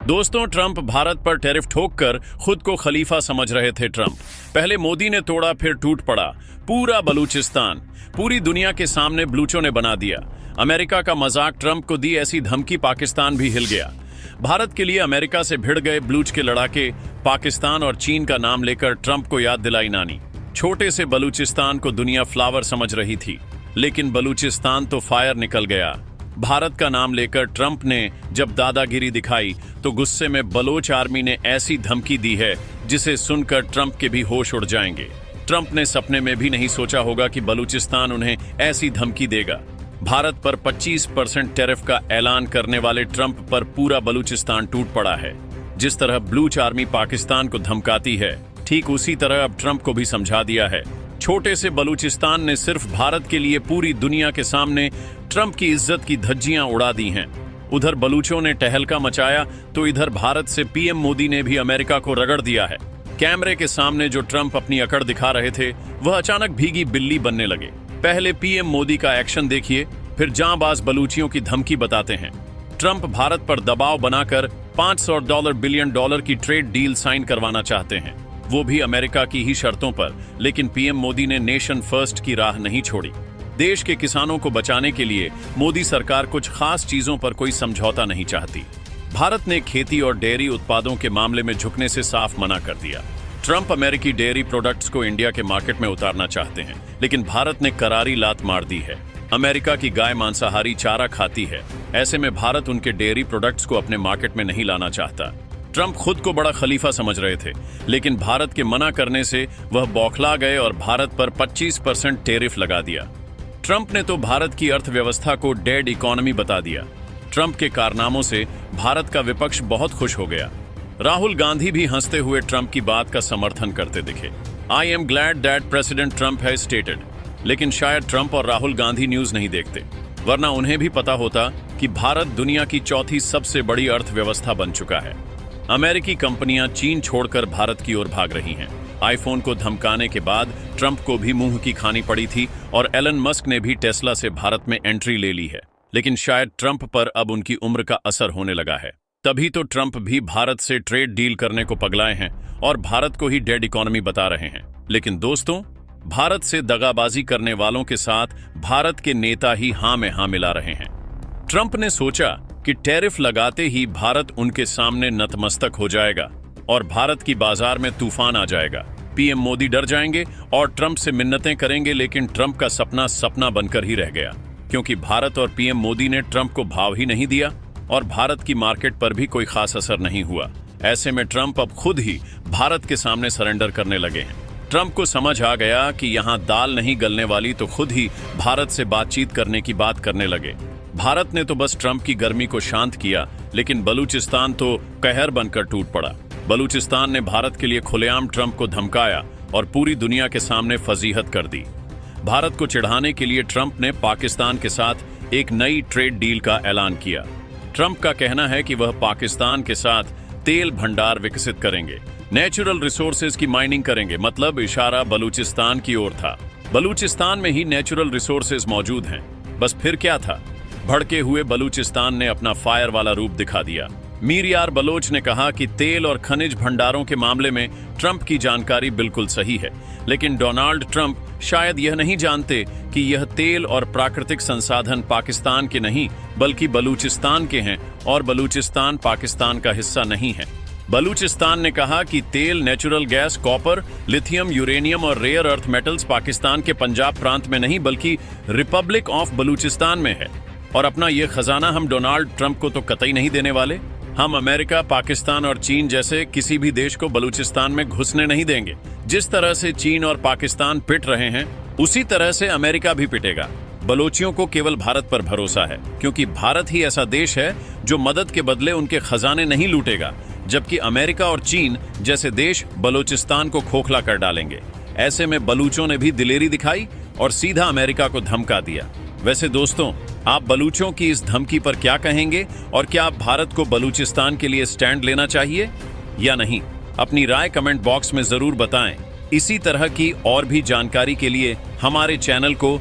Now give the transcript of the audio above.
दोस्तों, ट्रंप भारत पर टैरिफ ठोककर खुद को खलीफा समझ रहे थे। ट्रंप पहले मोदी ने तोड़ा, फिर टूट पड़ा। पूरा बलूचिस्तान पूरी दुनिया के सामने बलूचों ने बना दिया। अमेरिका का मजाक ट्रंप को दी ऐसी धमकी पाकिस्तान भी हिल गया। भारत के लिए अमेरिका से भिड़ गए बलूच के लड़ाके। पाकिस्तान और चीन का नाम लेकर ट्रंप को याद दिलाई नानी। छोटे से बलूचिस्तान को दुनिया फ्लावर समझ रही थी, लेकिन बलूचिस्तान तो फायर निकल गया। भारत का नाम लेकर ट्रंप ने जब दादागिरी दिखाई तो गुस्से में बलोच आर्मी ने ऐसी धमकी दी है जिसे सुनकर ट्रंप के भी होश उड़ जाएंगे। ट्रंप ने सपने में भी नहीं सोचा होगा कि बलूचिस्तान उन्हें ऐसी धमकी देगा। भारत पर 25% टैरिफ का ऐलान करने वाले ट्रंप पर पूरा बलूचिस्तान टूट पड़ा है। जिस तरह बलूच आर्मी पाकिस्तान को धमकाती है, ठीक उसी तरह अब ट्रंप को भी समझा दिया है। छोटे से बलूचिस्तान ने सिर्फ भारत के लिए पूरी दुनिया के सामने ट्रंप की इज्जत की धज्जियां उड़ा दी हैं। उधर बलूचों ने टहलका मचाया तो इधर भारत से पीएम मोदी ने भी अमेरिका को रगड़ दिया है। कैमरे के सामने जो ट्रंप अपनी अकड़ दिखा रहे थे, वह अचानक भीगी बिल्ली बनने लगे। पहले पीएम मोदी का एक्शन देखिए, फिर जांबाज बलूचियों की धमकी बताते हैं। ट्रंप भारत पर दबाव बनाकर $500 बिलियन की ट्रेड डील साइन करवाना चाहते हैं, वो भी अमेरिका की ही शर्तों पर। लेकिन पीएम मोदी ने नेशन फर्स्ट की राह नहीं छोड़ी। देश के किसानों को बचाने के लिए मोदी सरकार कुछ खास चीजों पर कोई समझौता नहीं चाहती। भारत ने खेती और डेयरी उत्पादों के मामले में झुकने से साफ मना कर दिया। ट्रंप अमेरिकी डेयरी प्रोडक्ट्स को इंडिया के मार्केट में उतारना चाहते हैं, लेकिन भारत ने करारी लात मार दी है। अमेरिका की गाय मांसाहारी चारा खाती है, ऐसे में भारत उनके डेयरी प्रोडक्ट्स को अपने मार्केट में नहीं लाना चाहता। ट्रंप खुद को बड़ा खलीफा समझ रहे थे, लेकिन भारत के मना करने से वह बौखला गए और भारत पर 25% टैरिफ लगा दिया। ट्रंप ने तो भारत की अर्थव्यवस्था को डेड इकोनॉमी बता दिया। ट्रंप के कारनामों से भारत का विपक्ष बहुत खुश हो गया। राहुल गांधी भी हंसते हुए ट्रंप की बात का समर्थन करते दिखे। I am glad that president Trump has stated. लेकिन शायद ट्रंप और राहुल गांधी न्यूज नहीं देखते, वरना उन्हें भी पता होता कि भारत दुनिया की चौथी सबसे बड़ी अर्थव्यवस्था बन चुका है। अमेरिकी कंपनियां चीन छोड़कर भारत की ओर भाग रही हैं। आईफोन को धमकाने के बाद ट्रंप को भी मुंह की खानी पड़ी थी और एलन मस्क ने भी टेस्ला से भारत में एंट्री ले ली है। लेकिन शायद ट्रंप पर अब उनकी उम्र का असर होने लगा है, तभी तो ट्रंप भी भारत से ट्रेड डील करने को पगलाए हैं और भारत को ही डेड इकोनॉमी बता रहे हैं। लेकिन दोस्तों, भारत से दगाबाजी करने वालों के साथ भारत के नेता ही हां में हां मिला रहे हैं। ट्रंप ने सोचा कि टैरिफ लगाते ही भारत उनके सामने नतमस्तक हो जाएगा और भारत की बाजार में तूफान आ जाएगा। पीएम मोदी डर जाएंगे और ट्रंप से मिन्नतें करेंगे, लेकिन ट्रंप का सपना सपना बनकर ही रह गया, क्योंकि भारत और पीएम मोदी ने ट्रंप को भाव ही नहीं दिया और भारत की मार्केट पर भी कोई खास असर नहीं हुआ। ऐसे में ट्रंप अब खुद ही भारत के सामने सरेंडर करने लगे हैं। ट्रंप को समझ आ गया कि यहाँ दाल नहीं गलने वाली, तो खुद ही भारत से बातचीत करने की बात करने लगे। भारत ने तो बस ट्रंप की गर्मी को शांत किया, लेकिन बलूचिस्तान तो कहर बनकर टूट पड़ा। बलूचिस्तान ने भारत के लिए खुलेआम ट्रंप को धमकाया और पूरी दुनिया के सामने फजीहत कर दी। भारत को चिढ़ाने के लिए ट्रंप ने पाकिस्तान के साथ एक नई ट्रेड डील का ऐलान किया। ट्रंप का कहना है कि वह पाकिस्तान के साथ तेल भंडार विकसित करेंगे, नेचुरल रिसोर्सेज की माइनिंग करेंगे। मतलब इशारा बलूचिस्तान की ओर था। बलूचिस्तान में ही नेचुरल रिसोर्सेज मौजूद हैं। बस फिर क्या था? भड़के हुए बलूचिस्तान ने अपना फायर वाला रूप दिखा दिया। मीर यार बलोच ने कहा कि तेल और खनिज भंडारों के मामले में ट्रंप की जानकारी बिल्कुल सही है, लेकिन डोनाल्ड ट्रंप शायद यह नहीं जानते कि यह तेल और प्राकृतिक संसाधन पाकिस्तान के नहीं बल्कि बलूचिस्तान के हैं और बलूचिस्तान पाकिस्तान का हिस्सा नहीं है। बलूचिस्तान ने कहा कि तेल, natural gas, copper, lithium, uranium और रेयर अर्थ मेटल्स पाकिस्तान के पंजाब प्रांत में नहीं बल्कि रिपब्लिक ऑफ बलूचिस्तान में है, और अपना ये खजाना हम डोनाल्ड ट्रंप को तो कतई नहीं देने वाले। हम अमेरिका, पाकिस्तान और चीन जैसे किसी भी देश को बलूचिस्तान में घुसने नहीं देंगे। जिस तरह से चीन और पाकिस्तान पिट रहे हैं, उसी तरह से अमेरिका भी पिटेगा। बलोचियों को केवल भारत पर भरोसा है, क्योंकि भारत ही ऐसा देश है जो मदद के बदले उनके खजाने नहीं लूटेगा, जबकि अमेरिका और चीन जैसे देश बलूचिस्तान को खोखला कर डालेंगे। ऐसे में बलूचों ने भी दिलेरी दिखाई और सीधा अमेरिका को धमका दिया। वैसे दोस्तों, आप बलूचों की इस धमकी पर क्या कहेंगे और क्या भारत को बलूचिस्तान के लिए स्टैंड लेना चाहिए या नहीं? अपनी राय कमेंट बॉक्स में जरूर बताएं। इसी तरह की और भी जानकारी के लिए हमारे चैनल को